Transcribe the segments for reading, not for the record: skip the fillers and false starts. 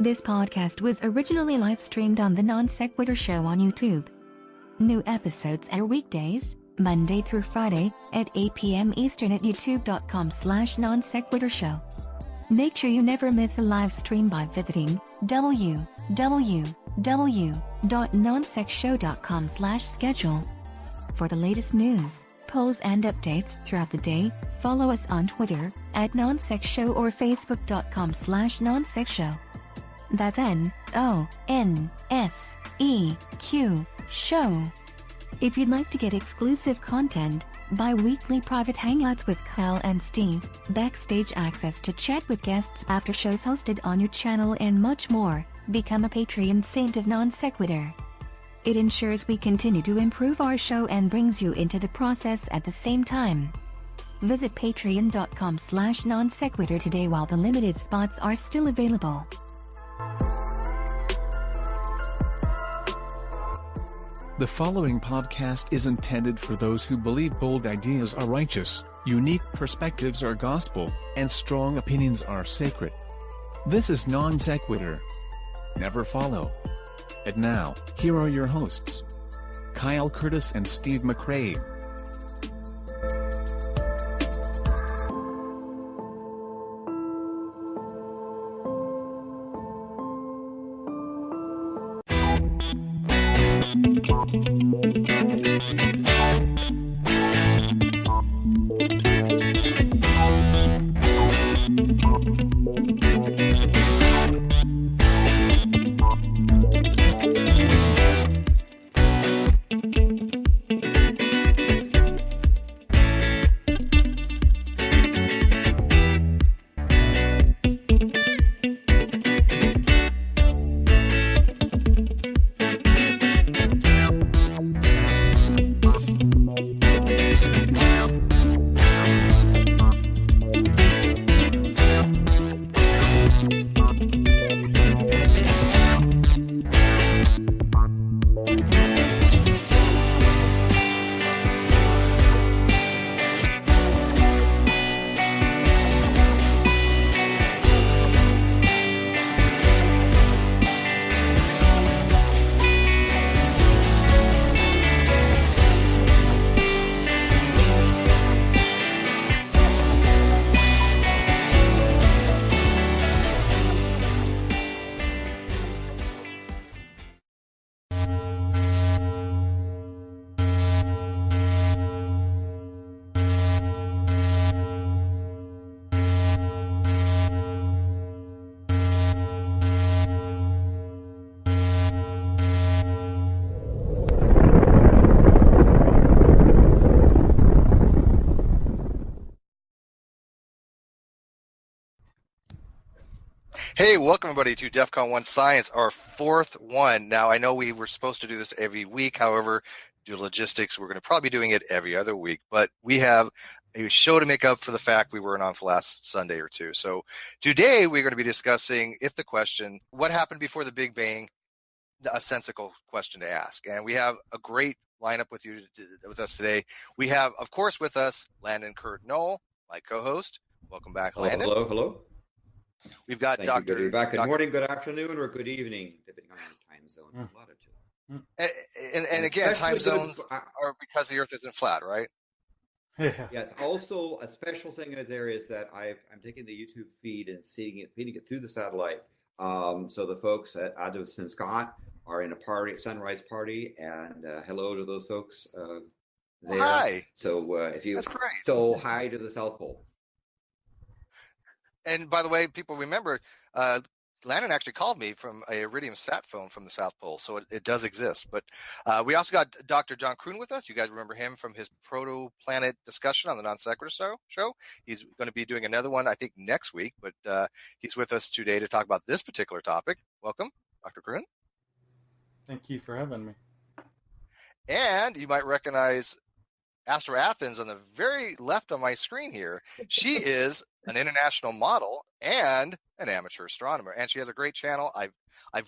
This podcast was originally live-streamed on The Non-Sequitur Show on YouTube. New episodes air weekdays, Monday through Friday, at 8 p.m. Eastern at youtube.com/nonsequitur show. Make sure you never miss a live stream by visiting www.nonsecshow.com/schedule. For the latest news, polls and updates throughout the day, follow us on Twitter @nonsexshow or facebook.com/nonsexshow. That's NONSEQ show. If you'd like to get exclusive content, bi-weekly private hangouts with Kyle and Steve, backstage access to chat with guests after shows hosted on your channel and much more, become a Patreon saint of Non Sequitur. It ensures we continue to improve our show and brings you into the process at the same time. Visit patreon.com/nonsequitur today while the limited spots are still available. The following podcast is intended for those who believe bold ideas are righteous, unique perspectives are gospel, and strong opinions are sacred. This is Non Sequitur. Never follow. And now, here are your hosts, Kyle Curtis and Steve McRae. Hey, welcome everybody to DEF CON 1 Science, our fourth one. Now, I know we were supposed to do this every week. However, due to logistics, we're going to probably be doing it every other week. But we have a show to make up for the fact we weren't on for last Sunday or two. So today we're going to be discussing if the question, what happened before the Big Bang, a sensical question to ask. And we have a great lineup with us today. We have, of course, with us Landon Curt Noll, my co-host. Welcome back, Landon. Hello. We've got Dr. Good back. Good morning, good afternoon, or good evening, depending on your time zone and latitude. And again, time zones are because the Earth isn't flat, right? Yeah. Yes. Also, a special thing there is that I'm taking the YouTube feed and feeding it through the satellite. So the folks at Adams and Scott are in a sunrise party, and hello to those folks there. Hi. So if you That's great. So hi to the South Pole. And by the way, people remember, Landon actually called me from a Iridium sat phone from the South Pole, so it does exist. But we also got Dr. John Kroon with us. You guys remember him from his proto-planet discussion on the Non Sequitur Show. He's going to be doing another one, I think, next week, but he's with us today to talk about this particular topic. Welcome, Dr. Kroon. Thank you for having me. And you might recognize AstroAthens on the very left on my screen here. She is an international model and an amateur astronomer, and she has a great channel. I've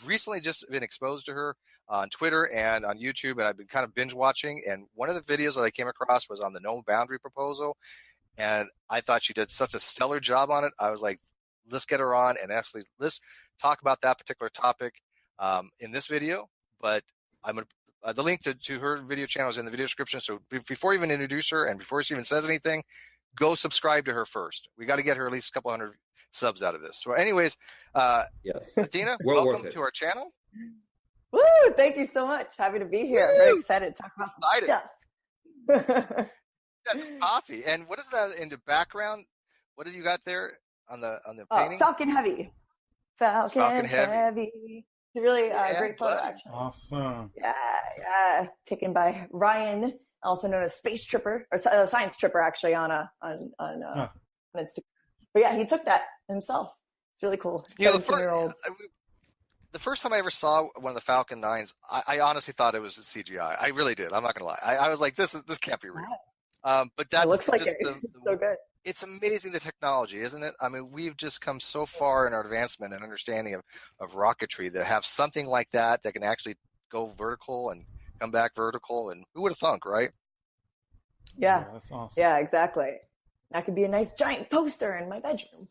recently just been exposed to her on Twitter and on YouTube, and I've been kind of binge watching. And one of the videos that I came across was on the no boundary proposal, and I thought she did such a stellar job on it. I was like, let's get her on and actually let's talk about that particular topic in this video, but I'm going to the link to her video channel is in the video description. So before you even introduce her and before she even says anything, go subscribe to her first. We got to get her at least a couple hundred subs out of this. So anyways, Yes. Athena, Well welcome to our channel. Woo! Thank you so much. Happy to be here. Woo! Very excited to talk about some stuff. Got some coffee. And what is that in the background? What have you got there on the painting? Falcon Heavy. Falcon Heavy. It's really great photo, actually. Awesome. Yeah. Taken by Ryan, also known as Space Tripper, or Science Tripper, actually, on Instagram. But yeah, he took that himself. It's really cool. 17-year-olds. The first time I ever saw one of the Falcon 9s, I honestly thought it was CGI. I really did. I'm not going to lie. I was like, this can't be real. But that's it looks like just it's so good. It's amazing, the technology, isn't it? I mean, we've just come so far in our advancement and understanding of rocketry that have something like that can actually go vertical and come back vertical. And who would have thunk, right? Yeah. That's awesome. Yeah, exactly. That could be a nice giant poster in my bedroom.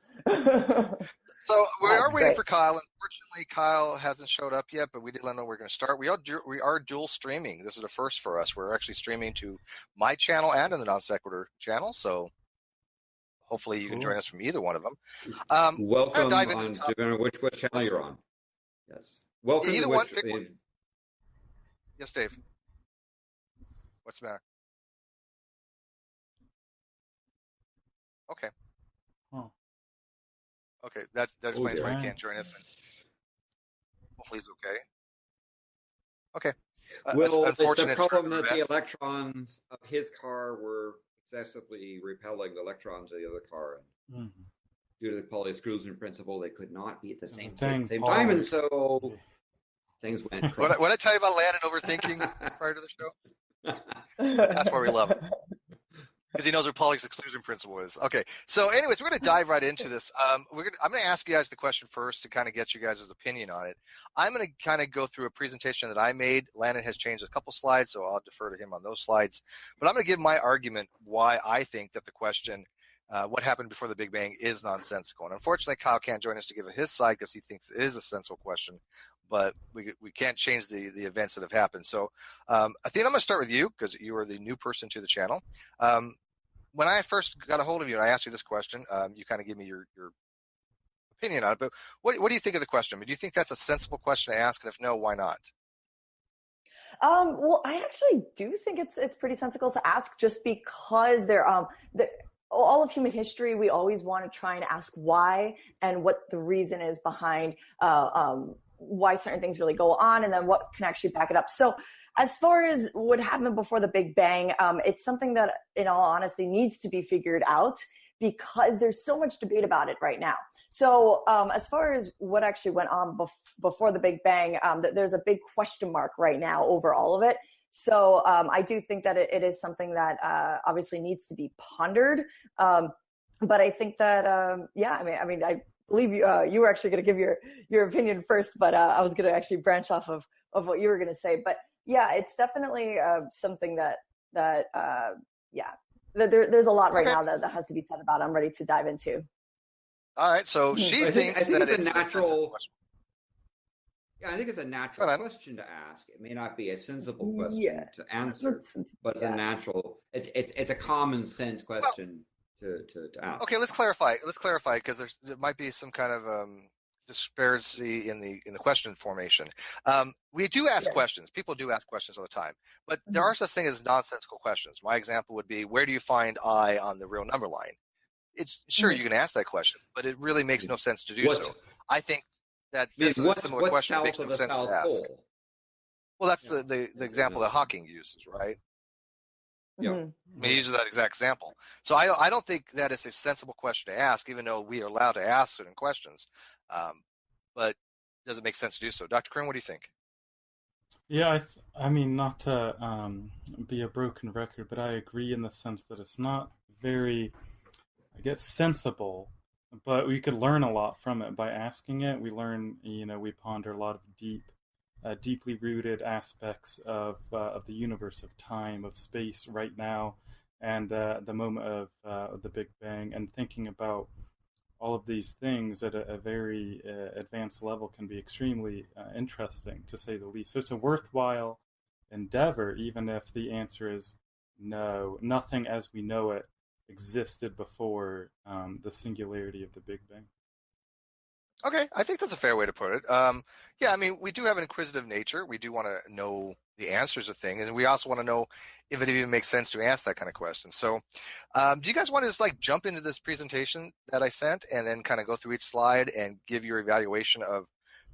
So we are waiting great. for Kyle. Unfortunately, Kyle hasn't showed up yet, but we did let him know we're going to start. We are dual streaming. This is a first for us. We're actually streaming to my channel and in the Non-Sequitur channel. So hopefully you can join us from either one of them. Welcome depending on which channel you're on. Yes. Welcome. Either one. Pick one. Yes, Dave. What's the matter? Okay. Oh. Okay, that explains why dear. he can't join us. Hopefully he's okay. Okay. Well, that's it's the unfortunate. problem that the electrons of his car were excessively repelling the electrons of the other car. And due to the Pauli-Exclusion principle, they could not be at the same time, and so things went crazy. What I tell you about Landon overthinking prior to the show? That's why we love him. Because he knows what Pauli's exclusion principle is. Okay, so anyways, we're going to dive right into this. I'm going to ask you guys the question first to kind of get you guys' opinion on it. I'm going to kind of go through a presentation that I made. Landon has changed a couple slides, so I'll defer to him on those slides. But I'm going to give my argument why I think that the question, what happened before the Big Bang, is nonsensical. And unfortunately, Kyle can't join us to give his side because he thinks it is a sensible question. But we can't change the events that have happened. So, Athena, I'm going to start with you because you are the new person to the channel. When I first got a hold of you and I asked you this question, you kind of gave me your opinion on it. But what do you think of the question? I mean, do you think that's a sensible question to ask? And if no, why not? Well, I actually do think it's pretty sensible to ask, just because all of human history, we always want to try and ask why and what the reason is behind why certain things really go on, and then what can actually back it up. So as far as what happened before the Big Bang, it's something that, in all honesty, needs to be figured out because there's so much debate about it right now. So as far as what actually went on before the Big Bang, there's a big question mark right now over all of it. So I do think that it is something that obviously needs to be pondered. But I think that, I believe you were actually going to give your opinion first, but I was going to actually branch off of what you were going to say. But yeah, it's definitely something that there's a lot right now that has to be said about. I'm ready to dive into. All right, so she thinks that it's a natural. Yeah, I think it's a natural question to ask. It may not be a sensible question to answer, but it's a natural. It's a common sense question to ask. Okay, let's clarify because there might be some kind of disparity in the question formation. We do ask questions. People do ask questions all the time, but there are such things as nonsensical questions. My example would be, where do you find I on the real number line? It's sure you can ask that question, but it really makes no sense to do so. I think that this is a similar question. Makes no sense to ask. Well, that's the example that Hawking uses, right? Yeah, I mean, he uses that exact example. So I don't think that is a sensible question to ask, even though we are allowed to ask certain questions. But does it make sense to do so? Dr. Kroon, what do you think? Yeah, I mean, not to be a broken record, but I agree in the sense that it's not very, I guess, sensible, but we could learn a lot from it by asking it. We learn, we ponder a lot of deeply rooted aspects of the universe, of time, of space right now, and the moment of the Big Bang, and thinking about all of these things at a very advanced level can be extremely interesting, to say the least. So it's a worthwhile endeavor, even if the answer is no, nothing as we know it existed before the singularity of the Big Bang. Okay, I think that's a fair way to put it. Yeah, I mean, we do have an inquisitive nature. We do want to know the answers of things, and we also want to know if it even makes sense to ask that kind of question. So, do you guys want to just like jump into this presentation that I sent, and then kind of go through each slide and give your evaluation of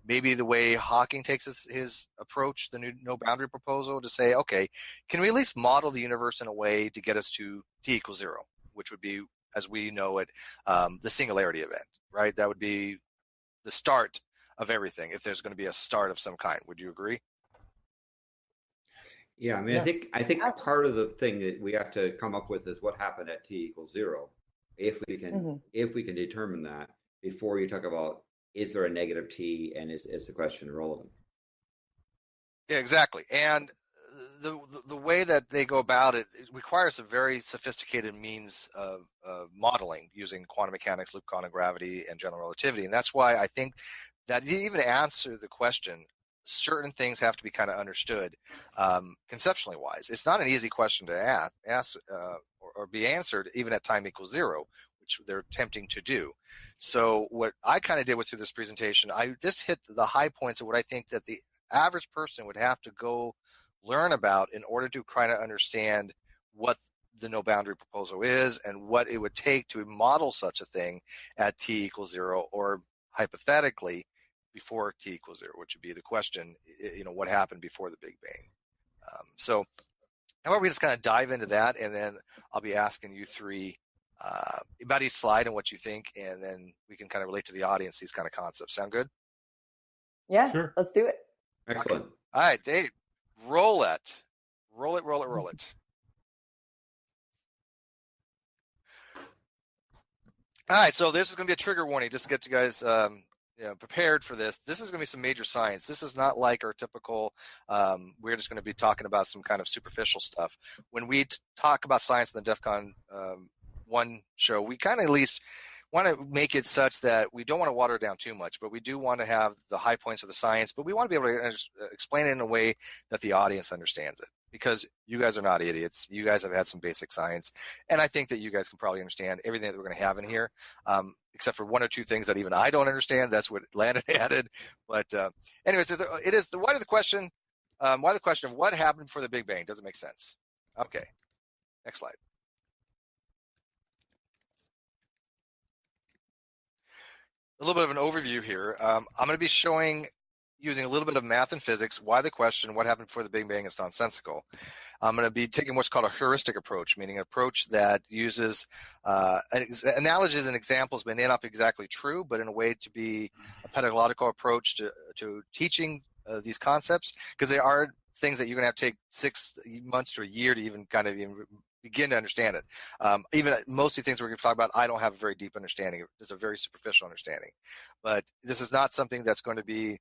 maybe the way Hawking takes his approach, the new no boundary proposal, to say, okay, can we at least model the universe in a way to get us to t=0, which would be, as we know it, the singularity event, right? That would be the start of everything, if there's going to be a start of some kind. Would you agree? Yeah, I mean, Yeah. I think part of the thing that we have to come up with is what happened at t=0. If we can determine that before you talk about, is there a negative t, and is the question relevant? Yeah, exactly. And the way that they go about it, it requires a very sophisticated means of modeling using quantum mechanics, loop quantum gravity, and general relativity. And that's why I think that to even answer the question, certain things have to be kind of understood conceptually wise. It's not an easy question to ask or be answered even at time=0, which they're attempting to do. So what I kind of did through this presentation, I just hit the high points of what I think that the average person would have to go learn about in order to try to understand what the no boundary proposal is and what it would take to model such a thing at t=0, or hypothetically before t=0, which would be the question, what happened before the Big Bang. So however, we just kind of dive into that, and then I'll be asking you three about each slide and what you think, and then we can kind of relate to the audience these kind of concepts. Sound good? Yeah, Sure. let's do it. Excellent. All right, Dave, roll it. Roll it, roll it, roll it. All right, so this is going to be a trigger warning, just to get you guys prepared for this. This is going to be some major science. This is not like our typical, we're just going to be talking about some kind of superficial stuff. When we talk about science in the DEF CON 1 show, we kind of at least want to make it such that we don't want to water it down too much, but we do want to have the high points of the science, but we want to be able to explain it in a way that the audience understands it, because you guys are not idiots. You guys have had some basic science, and I think that you guys can probably understand everything that we're going to have in here, except for one or two things that even I don't understand. That's what Landon added. But anyways, it is why the question of what happened before the Big Bang doesn't make sense. Okay, next slide. A little bit of an overview here. I'm going to be showing, using a little bit of math and physics, why the question, what happened before the Big Bang, is nonsensical. I'm going to be taking what's called a heuristic approach, meaning an approach that uses analogies and examples may not be exactly true, but in a way to be a pedagogical approach to teaching these concepts, because there are things that you're going to have to take 6 months to a year to even kind of begin to understand it. Even most of the things we're going to talk about, I don't have a very deep understanding. It's a very superficial understanding. But this is not something that's going to be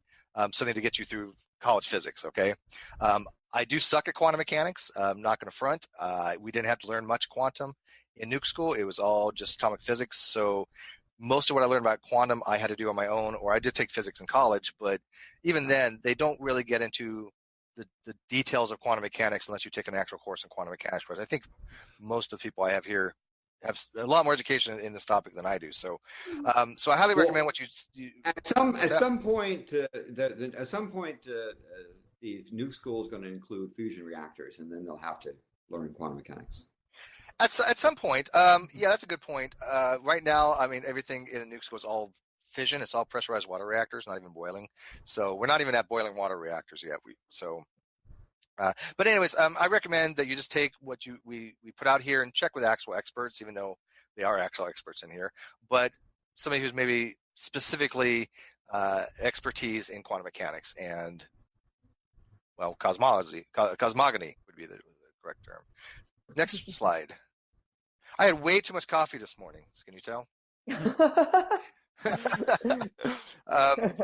something to get you through college physics, okay? I do suck at quantum mechanics. I'm not going to front. We didn't have to learn much quantum in nuke school. It was all just atomic physics. So most of what I learned about quantum, I had to do on my own, or I did take physics in college. But even then, they don't really get into the details of quantum mechanics unless you take an actual course in quantum mechanics. I think most of the people I have here have a lot more education in this topic than I do. So, so I highly recommend what you at some point. The nuke school is going to include fusion reactors, and then they'll have to learn quantum mechanics. At some point, yeah, that's a good point. Right now, I mean, everything in the nuke school is all fission. It's all pressurized water reactors, not even boiling. So we're not even at boiling water reactors yet. But anyways, I recommend that you just take what we put out here and check with actual experts, even though they are actual experts in here. But somebody who's maybe specifically expertise in quantum mechanics and, well, cosmogony would be the correct term. Next slide. I had way too much coffee this morning. Can you tell?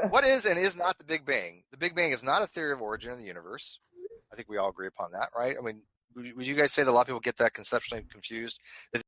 What is and is not the Big Bang? The Big Bang is not a theory of origin of the universe. I think we all agree upon that, right? I mean, would you guys say that a lot of people get that conceptually confused? That